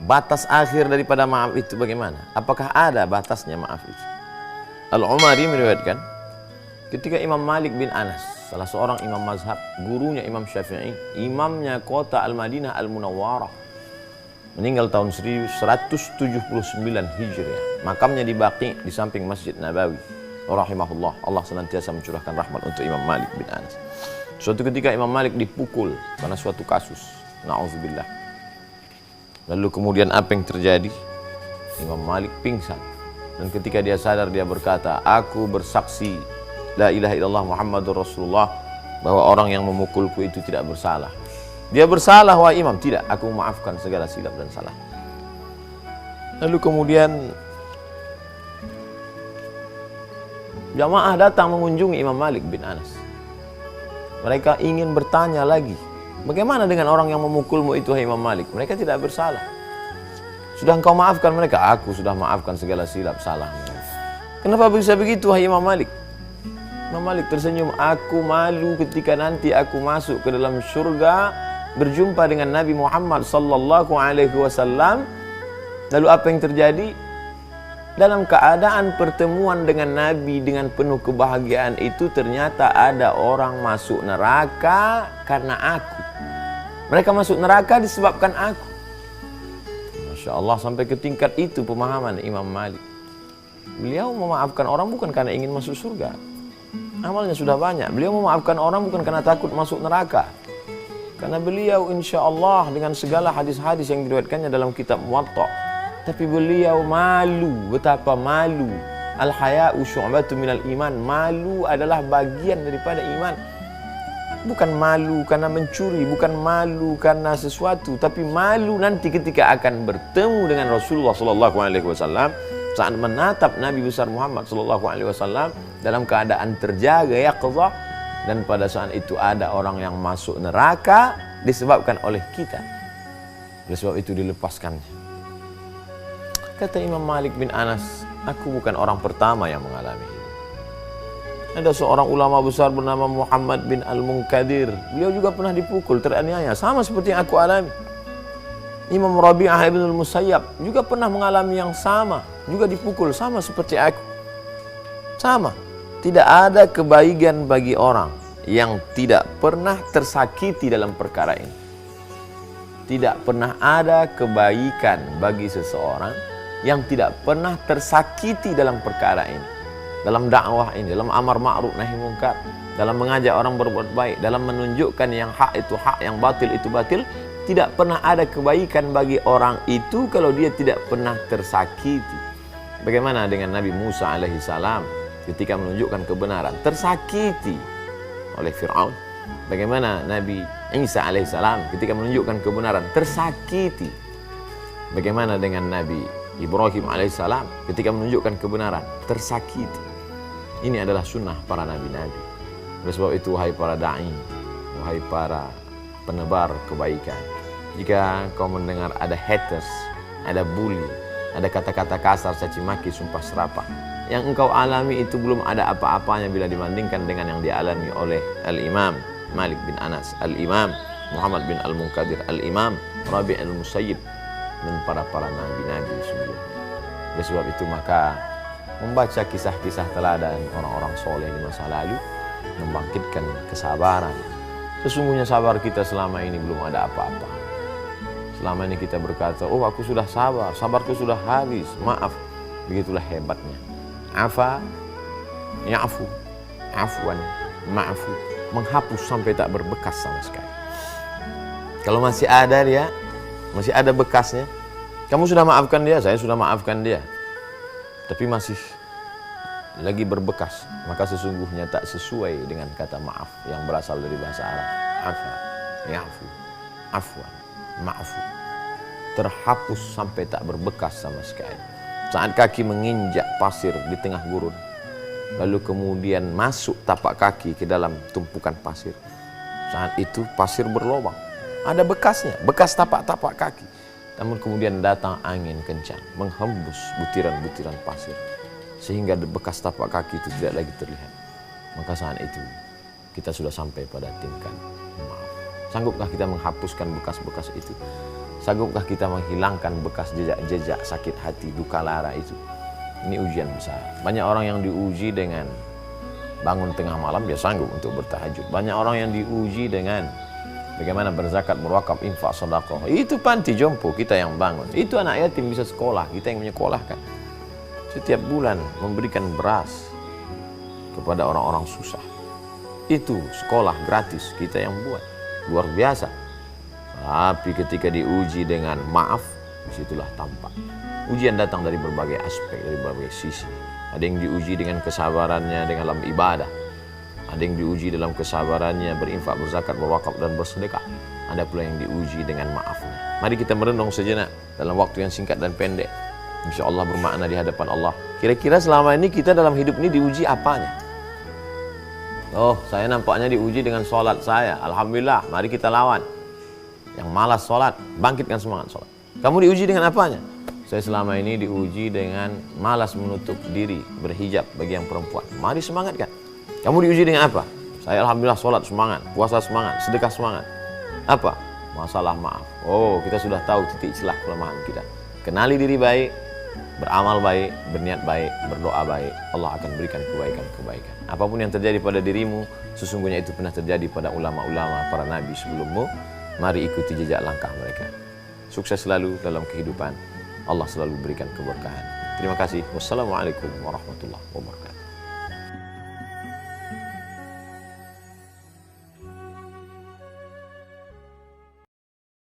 Batas akhir daripada maaf itu bagaimana? Apakah ada batasnya maaf itu? Al-Umari meriwayatkan, ketika Imam Malik bin Anas, salah seorang imam mazhab, gurunya Imam Syafi'i, imamnya kota Al-Madinah Al-Munawwarah, meninggal tahun 1179 Hijriah. Makamnya di Baqi, di samping Masjid Nabawi. Rahimahullah, Allah senantiasa mencurahkan rahmat untuk Imam Malik bin Anas. Suatu ketika Imam Malik dipukul karena suatu kasus, na'udzubillah. Lalu kemudian apa yang terjadi? Imam Malik pingsan. Dan ketika dia sadar, dia berkata, aku bersaksi la ilaha illallah Muhammadur Rasulullah, bahwa orang yang memukulku itu tidak bersalah. Dia bersalah, wahai imam. Tidak, aku memaafkan segala silap dan salah. Lalu kemudian jamaah datang mengunjungi Imam Malik bin Anas. Mereka ingin bertanya lagi, bagaimana dengan orang yang memukulmu itu, wahai Imam Malik? Mereka tidak bersalah. Sudah engkau maafkan mereka? Aku sudah maafkan segala silap salah mereka. Kenapa bisa begitu, wahai Imam Malik? Imam Malik tersenyum, aku malu ketika nanti aku masuk ke dalam surga, berjumpa dengan Nabi Muhammad sallallahu alaihi wasallam. Lalu apa yang terjadi? Dalam keadaan pertemuan dengan Nabi dengan penuh kebahagiaan itu, ternyata ada orang masuk neraka karena aku. Mereka masuk neraka disebabkan aku. Masya Allah, sampai ke tingkat itu pemahaman Imam Malik. Beliau memaafkan orang bukan karena ingin masuk surga. Amalnya sudah banyak. Beliau memaafkan orang bukan karena takut masuk neraka. Karena beliau insya Allah dengan segala hadis-hadis yang diriwayatkannya dalam kitab Muwatta, tapi beliau malu, betapa malu. Al-haya'u syu'batun minal iman. Malu adalah bagian daripada iman. Bukan malu karena mencuri, bukan malu karena sesuatu, tapi malu nanti ketika akan bertemu dengan Rasulullah sallallahu alaihi wasallam, saat menatap Nabi besar Muhammad sallallahu alaihi wasallam dalam keadaan terjaga yaqظah, dan pada saat itu ada orang yang masuk neraka disebabkan oleh kita. Oleh sebab itu dilepaskannya. Kata Imam Malik bin Anas, aku bukan orang pertama yang mengalami ini. Ada seorang ulama besar bernama Muhammad bin Al-Munkadir. Beliau juga pernah dipukul, teraniaya, sama seperti yang aku alami. Imam Rabi'ah ibn al-Musayyab juga pernah mengalami yang sama, juga dipukul, sama seperti aku. Sama. Tidak ada kebaikan bagi orang yang tidak pernah tersakiti dalam perkara ini. Tidak pernah ada kebaikan bagi seseorang yang tidak pernah tersakiti dalam perkara ini, dalam dakwah ini, dalam amar ma'ruf nahi munkar, dalam mengajak orang berbuat baik, dalam menunjukkan yang hak itu hak, yang batil itu batil. Tidak pernah ada kebaikan bagi orang itu kalau dia tidak pernah tersakiti. Bagaimana dengan Nabi Musa alaihi salam ketika menunjukkan kebenaran, tersakiti oleh Fir'aun? Bagaimana Nabi Isa alaihi salam ketika menunjukkan kebenaran, tersakiti? Bagaimana dengan Nabi Ibrahim alaihissalam ketika menunjukkan kebenaran, tersakiti? Ini adalah sunnah para nabi-nabi. Oleh sebab itu, wahai para da'i, wahai para penebar kebaikan, jika kau mendengar ada haters, ada bully, ada kata-kata kasar, caci maki, sumpah serapah, yang engkau alami itu belum ada apa-apanya bila dibandingkan dengan yang dialami oleh Al-Imam Malik bin Anas, Al-Imam Muhammad bin Al-Munkadir, Al-Imam Rabi' al-Musayyib, dan para nabi-nabi sebelumnya. Oleh sebab itu maka membaca kisah-kisah teladan orang-orang soleh di masa lalu membangkitkan kesabaran. Sesungguhnya sabar kita selama ini belum ada apa-apa. Selama ini kita berkata, oh aku sudah sabar, sabarku sudah habis, maaf. Begitulah hebatnya. Afa, ya'fu, afwan, ma'fu. Menghapus sampai tak berbekas sama sekali. Kalau masih ada dia, masih ada bekasnya. Kamu sudah maafkan dia, saya sudah maafkan dia, tapi masih lagi berbekas, maka sesungguhnya tak sesuai dengan kata maaf yang berasal dari bahasa Arab. Afa, ya'fu, afwan, ma'fu. Terhapus sampai tak berbekas sama sekali. Saat kaki menginjak pasir di tengah gurun, lalu kemudian masuk tapak kaki ke dalam tumpukan pasir, saat itu pasir berlubang. Ada bekasnya, bekas tapak-tapak kaki. Namun kemudian datang angin kencang, menghembus butiran-butiran pasir, sehingga bekas tapak kaki itu tidak lagi terlihat. Maka saat itu kita sudah sampai pada tingkat maaf. Sanggupkah kita menghapuskan bekas-bekas itu? Sanggupkah kita menghilangkan bekas jejak-jejak sakit hati, duka lara itu? Ini ujian besar. Banyak orang yang diuji dengan bangun tengah malam, dia sanggup untuk bertahajud. Banyak orang yang diuji dengan bagaimana berzakat, berwakaf, infak, sedekah. Itu panti jompo kita yang bangun. Itu anak yatim bisa sekolah, kita yang menyekolahkan. Setiap bulan memberikan beras kepada orang-orang susah. Itu sekolah gratis kita yang buat. Luar biasa. Tapi ketika diuji dengan maaf, disitulah tampak. Ujian datang dari berbagai aspek, dari berbagai sisi. Ada yang diuji dengan kesabarannya dalam ibadah. Ada yang diuji dalam kesabarannya berinfak, berzakat, berwakaf, dan bersedekah. Ada pula yang diuji dengan maafnya. Mari kita merenung sejenak dalam waktu yang singkat dan pendek. Insya Allah bermakna di hadapan Allah. Kira-kira selama ini kita dalam hidup ini diuji apanya? Oh, saya nampaknya diuji dengan sholat saya. Alhamdulillah, mari kita lawan. Yang malas sholat, bangkitkan semangat sholat. Kamu diuji dengan apanya? Saya selama ini diuji dengan malas menutup diri, berhijab bagi yang perempuan. Mari semangatkan. Kamu diuji dengan apa? Saya alhamdulillah sholat semangat, puasa semangat, sedekah semangat. Apa? Masalah maaf. Oh, kita sudah tahu titik celah kelemahan kita. Kenali diri baik, beramal baik, berniat baik, berdoa baik. Allah akan berikan kebaikan-kebaikan. Apapun yang terjadi pada dirimu, sesungguhnya itu pernah terjadi pada ulama-ulama, para nabi sebelummu. Mari ikuti jejak langkah mereka. Sukses selalu dalam kehidupan. Allah selalu berikan keberkahan. Terima kasih. Wassalamualaikum warahmatullahi wabarakatuh.